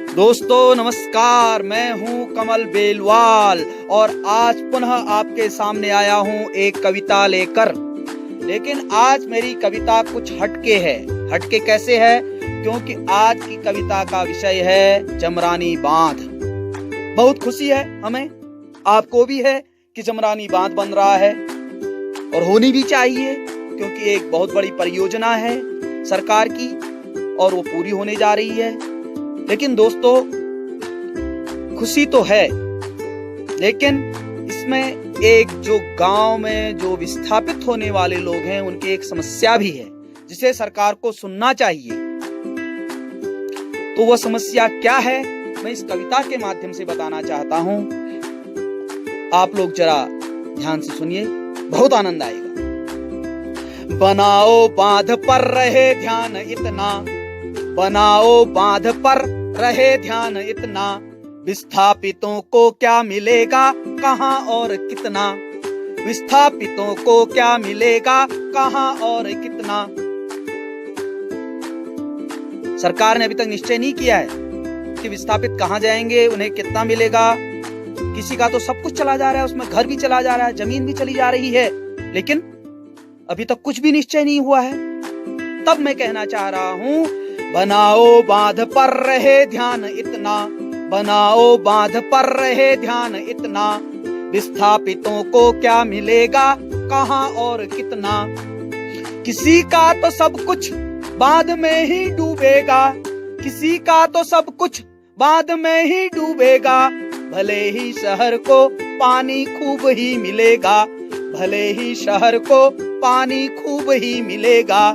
दोस्तों नमस्कार, मैं हूं कमल बेलवाल और आज पुनः आपके सामने आया हूं एक कविता लेकर। लेकिन आज मेरी कविता कुछ हटके है। हटके कैसे है? क्योंकि आज की कविता का विषय है जमरानी बांध। बहुत खुशी है हमें, आपको भी है कि जमरानी बांध बन रहा है और होनी भी चाहिए, क्योंकि एक बहुत बड़ी परियोजना है सरकार की और वो पूरी होने जा रही है। लेकिन दोस्तों खुशी तो है, लेकिन इसमें एक जो गांव में जो विस्थापित होने वाले लोग हैं उनकी एक समस्या भी है जिसे सरकार को सुनना चाहिए। तो वह समस्या क्या है, मैं इस कविता के माध्यम से बताना चाहता हूं। आप लोग जरा ध्यान से सुनिए, बहुत आनंद आएगा। बनाओ बांध पर रहे ध्यान इतना, बनाओ बांध पर रहे ध्यान इतना, विस्थापितों को क्या मिलेगा कहां और कितना, विस्थापितों को क्या मिलेगा कहां और कितना। सरकार ने अभी तक निश्चय नहीं किया है कि विस्थापित कहां जाएंगे, उन्हें कितना मिलेगा। किसी का तो सब कुछ चला जा रहा है, उसमें घर भी चला जा रहा है, जमीन भी चली जा रही है, लेकिन अभी तक कुछ भी निश्चय नहीं हुआ है। तब मैं कहना चाह रहा हूं, बनाओ बांध पर रहे ध्यान इतना, बनाओ बांध पर रहे ध्यान इतना, विस्थापितों को क्या मिलेगा कहां और कितना। किसी का तो सब कुछ बांध में ही डूबेगा, किसी का तो सब कुछ बांध में ही डूबेगा, भले ही शहर को पानी खूब ही मिलेगा, भले ही शहर को पानी खूब ही मिलेगा।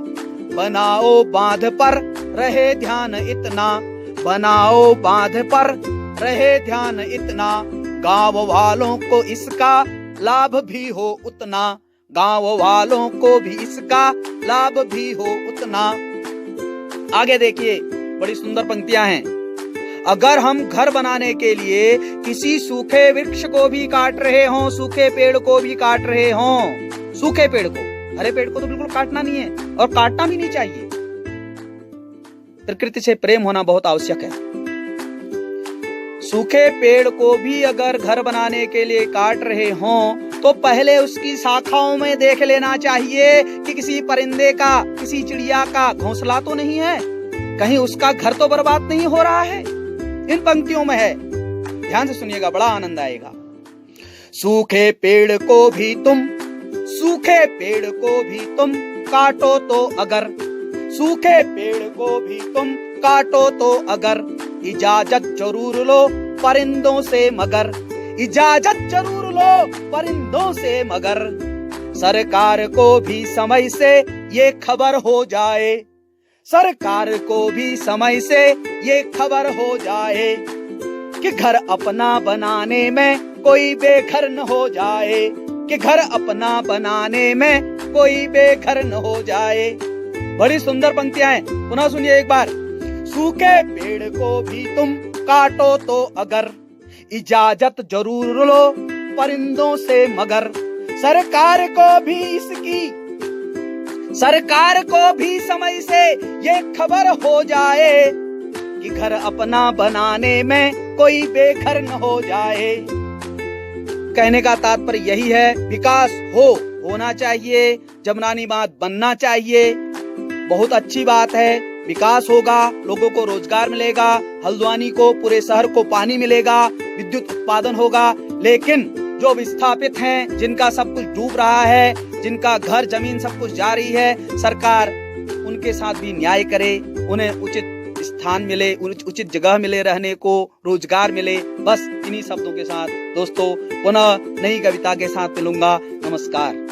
बनाओ बांध पर रहे ध्यान इतना, बनाओ बांध पर रहे ध्यान इतना, गांव वालों को इसका लाभ भी हो उतना, गांव वालों को भी इसका लाभ भी हो उतना। आगे देखिए, बड़ी सुंदर पंक्तियां हैं। अगर हम घर बनाने के लिए किसी सूखे वृक्ष को भी काट रहे हों, सूखे पेड़ को भी काट रहे हों, सूखे पेड़ को, हरे पेड़ को तो बिल्कुल काटना नहीं है और काटना भी नहीं चाहिए। प्रकृति से प्रेम होना बहुत आवश्यक है। सूखे पेड़ को भी अगर घर बनाने के लिए काट रहे हों तो पहले उसकी शाखाओं में देख लेना चाहिए कि किसी परिंदे का, किसी चिड़िया का घोंसला तो नहीं है, कहीं उसका घर तो बर्बाद नहीं हो रहा है। इन पंक्तियों में है, ध्यान से सुनिएगा, बड़ा आनंद आएगा। सूखे पेड़ को भी तुम, सूखे पेड़ को भी तुम काटो तो अगर, सूखे पेड़ को भी तुम काटो तो अगर, इजाजत जरूर लो परिंदों से मगर, इजाजत जरूर लो परिंदों से मगर। सरकार को भी समय से ये खबर हो जाए, सरकार को भी समय से ये खबर हो जाए कि घर अपना बनाने में कोई बेघर न हो जाए, कि घर अपना बनाने में कोई बेघर न हो जाए। बड़ी सुंदर पंक्तियां हैं, पुनः सुनिए एक बार। सूखे पेड़ को भी तुम काटो तो अगर, इजाजत जरूर लो परिंदों से मगर। सरकार को भी इसकी, सरकार को भी समय से ये खबर हो जाए कि घर अपना बनाने में कोई बेघर न हो जाए। कहने का तात्पर्य यही है, विकास होना चाहिए, जमरानी बांध बनना चाहिए। बहुत अच्छी बात है, विकास होगा, लोगों को रोजगार मिलेगा, हल्द्वानी को, पूरे शहर को पानी मिलेगा, विद्युत उत्पादन होगा। लेकिन जो विस्थापित हैं, जिनका सब कुछ डूब रहा है, जिनका घर जमीन सब कुछ जा रही है, सरकार उनके साथ भी न्याय करे, उन्हें उचित स्थान मिले, उचित जगह मिले रहने को, रोजगार मिले। बस इन्हीं शब्दों के साथ दोस्तों पुनः नई कविता के साथ मिलूंगा। नमस्कार।